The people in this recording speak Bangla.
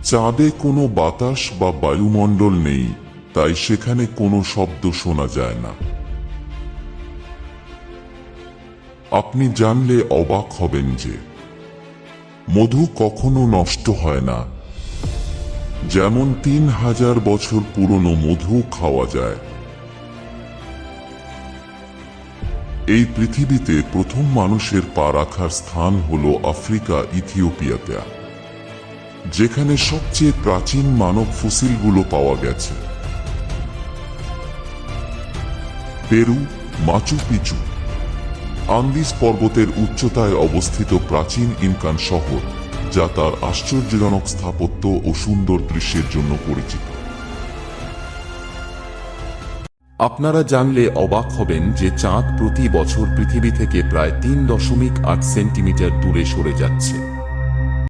চাঁদে কোনো বাতাস বা বায়ুমণ্ডল নেই, তাই সেখানে কোনো শব্দ শোনা যায় না। আপনি জানলে অবাক হবেন যে মধু কখনো নষ্ট হয় না। যেমন 3000 বছর পুরনো মধু খাওয়া যায়। এই পৃথিবীতে প্রথম মানুষের পা রাখার স্থান হল আফ্রিকা, ইথিওপিয়াতে, যেখানে সবচেয়ে প্রাচীন মানব ফসিলগুলো পাওয়া গেছে। পেরু, মাচু পিচু, আন্দিজ পর্বতের উচ্চতায় অবস্থিত প্রাচীন ইনকান শহর, যা তার আশ্চর্যজনক স্থাপত্য ও সুন্দর দৃশ্যের জন্য পরিচিত। আপনারা জানলে অবাক হবেন যে চাঁদ প্রতি বছর পৃথিবী থেকে প্রায় 3.8 সেন্টিমিটার দূরে সরে যাচ্ছে।